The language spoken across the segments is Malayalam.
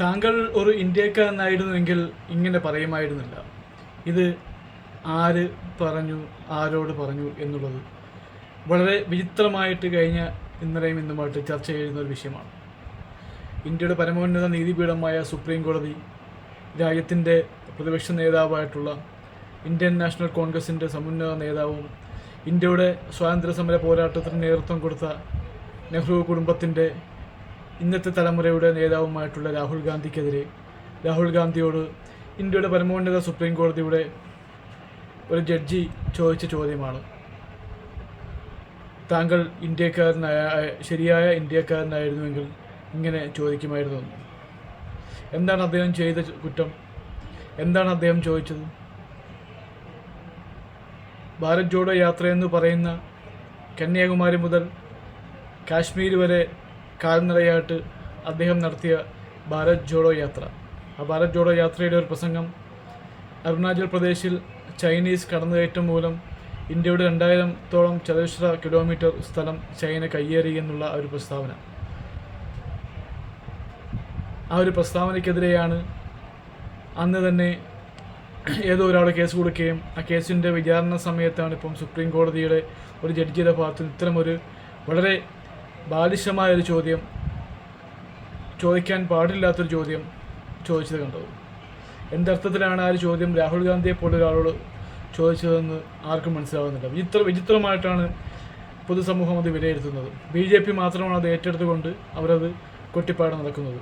താങ്കൾ ഒരു ഇന്ത്യക്കാരനായിരുന്നുവെങ്കിൽ ഇങ്ങനെ പറയുമായിരുന്നില്ല. ഇത് ആര് പറഞ്ഞു, ആരോട് പറഞ്ഞു എന്നുള്ളത് വളരെ വിചിത്രമായിട്ട് കഴിഞ്ഞ ഇന്നലെയും ഇന്നുമായിട്ട് ചർച്ച ചെയ്യുന്ന ഒരു വിഷയമാണ്. ഇന്ത്യയുടെ പരമോന്നത നീതിപീഠമായ സുപ്രീം കോടതി രാജ്യത്തിൻ്റെ പ്രതിപക്ഷ നേതാവായിട്ടുള്ള ഇന്ത്യൻ നാഷണൽ കോൺഗ്രസിൻ്റെ സമുന്നത നേതാവും ഇന്ത്യയുടെ സ്വാതന്ത്ര്യ സമര പോരാട്ടത്തിന് നേതൃത്വം കൊടുത്ത നെഹ്റു കുടുംബത്തിൻ്റെ ഇന്നത്തെ തലമുറയുടെ നേതാവുമായിട്ടുള്ള രാഹുൽ ഗാന്ധിയോട് ഇന്ത്യയുടെ പരമോന്നത സുപ്രീം കോടതിയുടെ ഒരു ജഡ്ജി ചോദിച്ച ചോദ്യമാണ്: താങ്കൾ ശരിയായ ഇന്ത്യക്കാരനായിരുന്നുവെങ്കിൽ ഇങ്ങനെ ചോദിക്കുമായിരുന്നു. എന്താണ് അദ്ദേഹം ചെയ്ത കുറ്റം? എന്താണ് അദ്ദേഹം ചോദിച്ചത്? ഭാരത് ജോഡോ യാത്രയെന്ന് പറയുന്ന കന്യാകുമാരി മുതൽ കാശ്മീർ വരെ കാൽനടയായിട്ട് അദ്ദേഹം നടത്തിയ ഭാരത് ജോഡോ യാത്ര. ആ ഭാരത് ജോഡോ യാത്രയുടെ ഒരു പ്രസംഗം അരുണാചൽ പ്രദേശിൽ ചൈനീസ് കടന്നുകയറ്റം മൂലം ഇന്ത്യയുടെ 2000-ഓളം ചതുരശ്ര കിലോമീറ്റർ സ്ഥലം ചൈന കയ്യേറി എന്നുള്ള ഒരു പ്രസ്താവന. ആ ഒരു പ്രസ്താവനയ്ക്കെതിരെയാണ് അന്ന് തന്നെ ഏതോ ഒരാൾ കേസ് കൊടുക്കുകയും ആ കേസിൻ്റെ വിചാരണ സമയത്താണ് ഇപ്പം സുപ്രീം കോടതിയുടെ ഒരു ജഡ്ജിയുടെ ഭാഗത്ത് ഇത്തരമൊരു വളരെ ബാലിശമായൊരു ചോദ്യം, ചോദിക്കാൻ പാടില്ലാത്തൊരു ചോദ്യം ചോദിച്ചത് കണ്ടത്. എന്തർത്ഥത്തിലാണ് ആ ഒരു ചോദ്യം രാഹുൽ ഗാന്ധിയെ പോലെ ഒരാളോട് ചോദിച്ചതെന്ന് ആർക്കും മനസ്സിലാവുന്നില്ല. വിചിത്രമായിട്ടാണ് പൊതുസമൂഹം അത് വിലയിരുത്തുന്നത്. BJP മാത്രമാണ് അത് ഏറ്റെടുത്തുകൊണ്ട് അവരത് കൊട്ടിപ്പാട് നടക്കുന്നത്.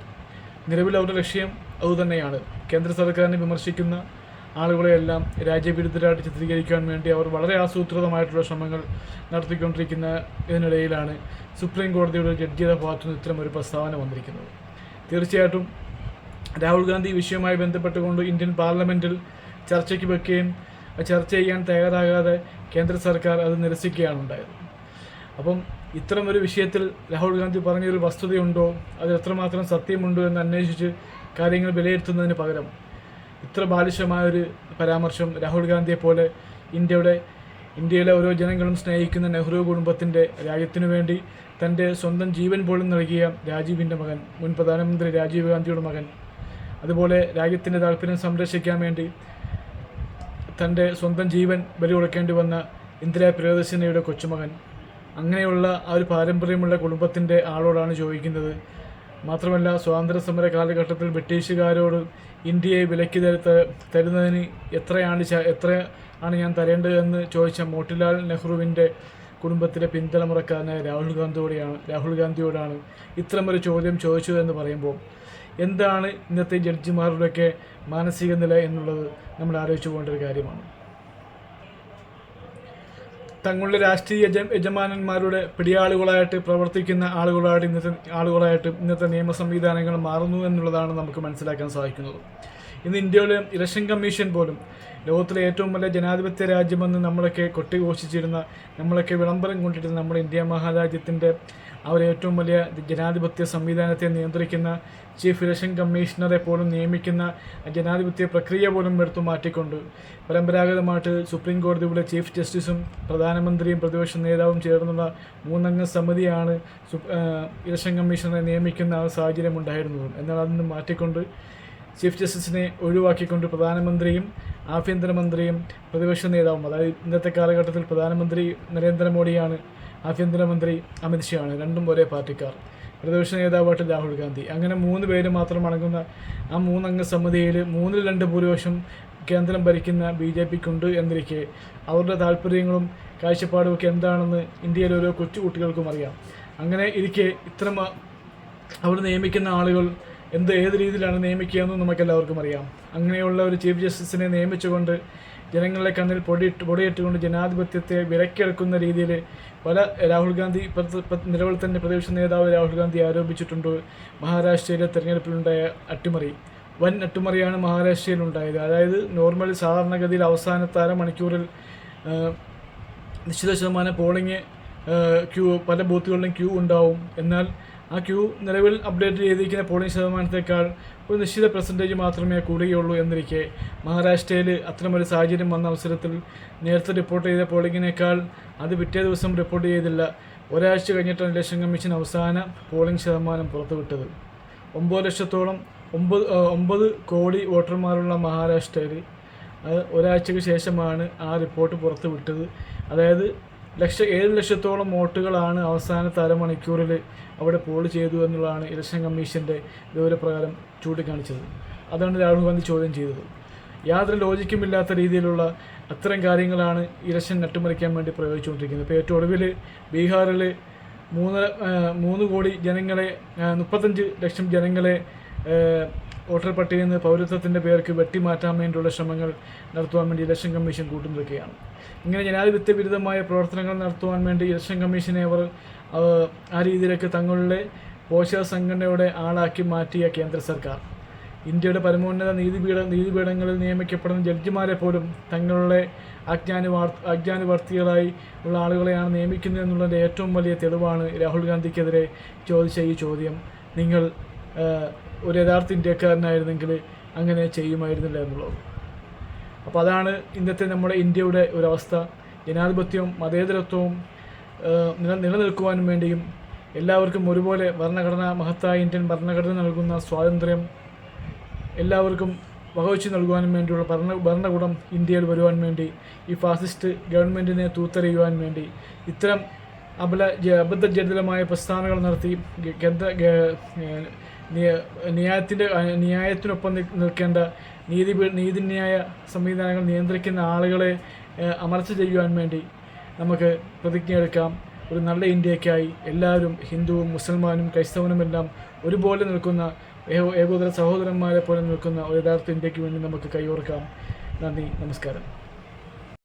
നിലവിൽ അവരുടെ ലക്ഷ്യം അതുതന്നെയാണ്. കേന്ദ്ര സർക്കാരിനെ വിമർശിക്കുന്ന ആളുകളെയെല്ലാം രാജ്യവിരുദ്ധരായിട്ട് ചിത്രീകരിക്കാൻ വേണ്ടി അവർ വളരെ ആസൂത്രിതമായിട്ടുള്ള ശ്രമങ്ങൾ നടത്തിക്കൊണ്ടിരിക്കുന്ന ഇതിനിടയിലാണ് സുപ്രീം കോടതിയുടെ ജഡ്ജിയുടെ ഭാഗത്തുനിന്ന് ഇത്തരം ഒരു പ്രസ്താവന വന്നിരിക്കുന്നത്. തീർച്ചയായിട്ടും രാഹുൽ ഗാന്ധി ഈ വിഷയവുമായി ബന്ധപ്പെട്ടുകൊണ്ട് ഇന്ത്യൻ പാർലമെൻറ്റിൽ ചർച്ചയ്ക്ക് വെക്കുകയും ചർച്ച ചെയ്യാൻ തയ്യാറാകാതെ കേന്ദ്ര സർക്കാർ അത് നിരസിക്കുകയാണ് ഉണ്ടായത്. അപ്പം ഇത്തരം ഒരു വിഷയത്തിൽ രാഹുൽ ഗാന്ധി പറഞ്ഞൊരു വസ്തുതയുണ്ടോ, അത് എത്രമാത്രം സത്യമുണ്ടോ എന്ന് അന്വേഷിച്ച് കാര്യങ്ങൾ വിലയിരുത്തുന്നതിന് പകരം ഇത്ര ബാലിശമായൊരു പരാമർശം രാഹുൽ ഗാന്ധിയെ പോലെ ഇന്ത്യയിലെ ഓരോ ജനങ്ങളും സ്നേഹിക്കുന്ന നെഹ്റു കുടുംബത്തിൻ്റെ രാജ്യത്തിനു വേണ്ടി തൻ്റെ സ്വന്തം ജീവൻ പോലും നൽകിയ രാജീവിൻ്റെ മകൻ, മുൻ പ്രധാനമന്ത്രി രാജീവ് ഗാന്ധിയുടെ മകൻ, അതുപോലെ രാജ്യത്തിൻ്റെ താല്പര്യം സംരക്ഷിക്കാൻ വേണ്ടി തൻ്റെ സ്വന്തം ജീവൻ ബലി കൊടുക്കേണ്ടി വന്ന ഇന്ദിരാ പ്രിയദർശിനിയുടെ കൊച്ചുമകൻ, അങ്ങനെയുള്ള ആ ഒരു പാരമ്പര്യമുള്ള കുടുംബത്തിൻ്റെ ആളോടാണ് ചോദിക്കുന്നത്. മാത്രമല്ല, സ്വാതന്ത്ര്യ സമര കാലഘട്ടത്തിൽ ബ്രിട്ടീഷുകാരോട് ഇന്ത്യയെ വിലക്കി തരുന്നതിന് എത്രയാണ് ഞാൻ തരേണ്ടതെന്ന് ചോദിച്ച മോട്ടിലാൽ നെഹ്റുവിൻ്റെ കുടുംബത്തിലെ പിൻതലമുറക്കാരനായ രാഹുൽ ഗാന്ധിയോടാണ് ഇത്തരമൊരു ചോദ്യം ചോദിച്ചതെന്ന് പറയുമ്പോൾ എന്താണ് ഇന്നത്തെ ജഡ്ജിമാരുടെയൊക്കെ മാനസിക നില എന്നുള്ളത് നമ്മൾ ആലോചിച്ചു പോകേണ്ട ഒരു കാര്യമാണ്. തങ്ങളുടെ രാഷ്ട്രീയ യജമാനന്മാരുടെ പിടിയാളുകളായിട്ട് പ്രവർത്തിക്കുന്ന ആളുകളായിട്ട് ഇന്നത്തെ നിയമ സംവിധാനങ്ങൾ മാറുന്നു എന്നുള്ളതാണ് നമുക്ക് മനസ്സിലാക്കാൻ സാധിക്കുന്നത്. ഇന്ന് ഇന്ത്യയിലെ ഇലക്ഷൻ കമ്മീഷൻ പോലും ലോകത്തിലെ ഏറ്റവും വലിയ ജനാധിപത്യ രാജ്യമെന്ന് നമ്മളൊക്കെ കൊട്ടിഘോഷിച്ചിരുന്ന, നമ്മളൊക്കെ വിളംബരം കൊണ്ടിരുന്ന നമ്മുടെ ഇന്ത്യ മഹാരാജ്യത്തിൻ്റെ ആ ഒരു ഏറ്റവും വലിയ ജനാധിപത്യ സംവിധാനത്തെ നിയന്ത്രിക്കുന്ന ചീഫ് ഇലക്ഷൻ കമ്മീഷണറെ പോലും നിയമിക്കുന്ന ജനാധിപത്യ പ്രക്രിയ പോലും എടുത്തു മാറ്റിക്കൊണ്ട് പരമ്പരാഗതമായിട്ട് സുപ്രീം കോടതിയുടെ ചീഫ് ജസ്റ്റിസും പ്രധാനമന്ത്രിയും പ്രതിപക്ഷ നേതാവും ചേർന്നുള്ള 3-അംഗ സമിതിയാണ് ഇലക്ഷൻ കമ്മീഷണറെ നിയമിക്കുന്ന ആ സാഹചര്യം ഉണ്ടായിരുന്നതും. എന്നാൽ അതിന് മാറ്റിക്കൊണ്ട് ചീഫ് ജസ്റ്റിസിനെ ഒഴിവാക്കിക്കൊണ്ട് പ്രധാനമന്ത്രിയും ആഭ്യന്തരമന്ത്രിയും പ്രതിപക്ഷ നേതാവും, അതായത് ഇന്നത്തെ കാലഘട്ടത്തിൽ പ്രധാനമന്ത്രി നരേന്ദ്രമോദിയാണ്, ആഭ്യന്തരമന്ത്രി അമിത്ഷായാണ്, രണ്ടും ഒരേ പാർട്ടിക്കാർ, പ്രതിപക്ഷ നേതാവായിട്ട് രാഹുൽ ഗാന്ധി. അങ്ങനെ 3 പേര് മാത്രം അടങ്ങുന്ന ആ 3-അംഗ സമിതിയിൽ 3-2 ഭൂരിപക്ഷം കേന്ദ്രം ഭരിക്കുന്ന BJPക്കുണ്ട് എന്നിരിക്കെ അവരുടെ താല്പര്യങ്ങളും കാഴ്ചപ്പാടുമൊക്കെ എന്താണെന്ന് ഇന്ത്യയിലെ ഓരോ കൊച്ചുകുട്ടികൾക്കും അറിയാം. അങ്ങനെ ഇരിക്കെ ഇത്തരം അവർ നിയമിക്കുന്ന ആളുകൾ ഏത് രീതിയിലാണ് നിയമിക്കുകയെന്നും നമുക്കെല്ലാവർക്കും അറിയാം. അങ്ങനെയുള്ള ഒരു ചീഫ് ജസ്റ്റിസിനെ നിയമിച്ചുകൊണ്ട് ജനങ്ങളുടെ കണ്ണിൽ പൊടിയിട്ടുകൊണ്ട് ജനാധിപത്യത്തെ വിലക്കെടുക്കുന്ന രീതിയിൽ രാഹുൽ ഗാന്ധി നിലവിൽ തന്നെ പ്രതിപക്ഷ നേതാവ് രാഹുൽ ഗാന്ധി ആരോപിച്ചിട്ടുണ്ട്. മഹാരാഷ്ട്രയിലെ തെരഞ്ഞെടുപ്പിലുണ്ടായ വൻ അട്ടിമറിയാണ് മഹാരാഷ്ട്രയിലുണ്ടായത്. അതായത് നോർമലി സാധാരണഗതിയിൽ അവസാനത്തെ അരമണിക്കൂറിൽ നിശ്ചിത ശതമാനം പോളിംഗ് പല ബൂത്തുകളിലും ക്യൂ ഉണ്ടാവും. എന്നാൽ ആ ക്യൂ നിലവിൽ അപ്ഡേറ്റ് ചെയ്തിരിക്കുന്ന പോളിംഗ് ശതമാനത്തേക്കാൾ ഒരു നിശ്ചിത പെർസെൻറ്റേജ് മാത്രമേ കൂടുകയുള്ളൂ എന്നിരിക്കെ മഹാരാഷ്ട്രയിൽ അത്തരമൊരു സാഹചര്യം വന്ന അവസരത്തിൽ നേരത്തെ റിപ്പോർട്ട് ചെയ്ത പോളിംഗിനേക്കാൾ അത് പിറ്റേ ദിവസം റിപ്പോർട്ട് ചെയ്തില്ല. ഒരാഴ്ച കഴിഞ്ഞിട്ടാണ് ഇലക്ഷൻ കമ്മീഷൻ അവസാന പോളിംഗ് ശതമാനം പുറത്തുവിട്ടത്. 9 ലക്ഷത്തോളം 9 കോടി വോട്ടർമാരുള്ള മഹാരാഷ്ട്രയിൽ ഒരാഴ്ചയ്ക്ക് ശേഷമാണ് ആ റിപ്പോർട്ട് പുറത്ത് വിട്ടത്. അതായത് 7 ലക്ഷത്തോളം വോട്ടുകളാണ് അവസാനത്തെ അരമണിക്കൂറിൽ അവിടെ പോൾ ചെയ്തു എന്നുള്ളതാണ് ഇലക്ഷൻ കമ്മീഷൻ്റെ വിവരപ്രകാരം ചൂണ്ടിക്കാണിച്ചത്. അതാണ് രാഹുൽ ഗാന്ധി ചോദ്യം ചെയ്തത്. യാതൊരു ലോജിക്കുമില്ലാത്ത രീതിയിലുള്ള അത്തരം കാര്യങ്ങളാണ് ഇലക്ഷൻ അട്ടിമറിക്കാൻ വേണ്ടി പ്രയോഗിച്ചുകൊണ്ടിരിക്കുന്നത്. ഇപ്പോൾ ഏറ്റവും ഒടുവിൽ ബീഹാറിൽ 3 കോടി ജനങ്ങളെ 35 ലക്ഷം ജനങ്ങളെ വോട്ടർ പട്ടികയിൽ നിന്ന് പൗരത്വത്തിൻ്റെ പേർക്ക് വെട്ടിമാറ്റാൻ വേണ്ടിയുള്ള ശ്രമങ്ങൾ നടത്തുവാൻ വേണ്ടി ഇലക്ഷൻ കമ്മീഷൻ കൂട്ടുനിൽക്കുകയാണ്. ഇങ്ങനെ ജനാധിപത്യ വിരുദ്ധമായ പ്രവർത്തനങ്ങൾ നടത്തുവാൻ വേണ്ടി ഇലക്ഷൻ കമ്മീഷനെ അവർ ആ രീതിയിലേക്ക് തങ്ങളുടെ പോഷക സംഘടനയുടെ ആളാക്കി മാറ്റിയ കേന്ദ്ര സർക്കാർ ഇന്ത്യയുടെ പരമോന്നത നീതിപീഠങ്ങളിൽ നിയമിക്കപ്പെടുന്ന ജഡ്ജിമാരെ പോലും തങ്ങളുടെ ആജ്ഞാനുവർത്തികളായി ഉള്ള ആളുകളെയാണ് നിയമിക്കുന്നത് എന്നുള്ളതിൻ്റെ ഏറ്റവും വലിയ തെളിവാണ് രാഹുൽ ഗാന്ധിക്കെതിരെ ചോദിച്ച ഈ ചോദ്യം. നിങ്ങൾ ഒരു യഥാർത്ഥ ഇന്ത്യക്കാരനായിരുന്നെങ്കിൽ അങ്ങനെ ചെയ്യുമായിരുന്നില്ല എന്നുള്ളത്. അപ്പോൾ അതാണ് ഇന്നത്തെ നമ്മുടെ ഇന്ത്യയുടെ ഒരവസ്ഥ. ജനാധിപത്യവും മതേതരത്വവും നിലനിൽക്കുവാനും വേണ്ടിയും എല്ലാവർക്കും ഒരുപോലെ മഹത്തായ ഇന്ത്യൻ ഭരണഘടന നൽകുന്ന സ്വാതന്ത്ര്യം എല്ലാവർക്കും വകവെച്ച് നൽകുവാനും വേണ്ടിയുള്ള ഭരണകൂടം ഇന്ത്യയിൽ വരുവാൻ വേണ്ടി ഈ ഫാസിസ്റ്റ് ഗവൺമെൻറ്റിനെ തൂത്തെറിയുവാൻ വേണ്ടി ഇത്തരം അബദ്ധജടിലമായ പ്രസ്താവനകൾ നടത്തി ന്യായത്തിനൊപ്പം നിൽക്കേണ്ട നീതിന്യായ സംവിധാനങ്ങൾ നിയന്ത്രിക്കുന്ന ആളുകളെ അമർച്ച ചെയ്യുവാൻ വേണ്ടി നമുക്ക് പ്രതിജ്ഞയെടുക്കാം. ഒരു നല്ല ഇന്ത്യക്കായി എല്ലാവരും ഹിന്ദുവും മുസൽമാനും ക്രൈസ്തവനുമെല്ലാം ഒരുപോലെ നിൽക്കുന്ന ഏകോദര സഹോദരന്മാരെ പോലെ നിൽക്കുന്ന ഒരു യഥാർത്ഥ ഇന്ത്യക്ക് വേണ്ടി നമുക്ക് കൈകോർക്കാം. നന്ദി, നമസ്കാരം.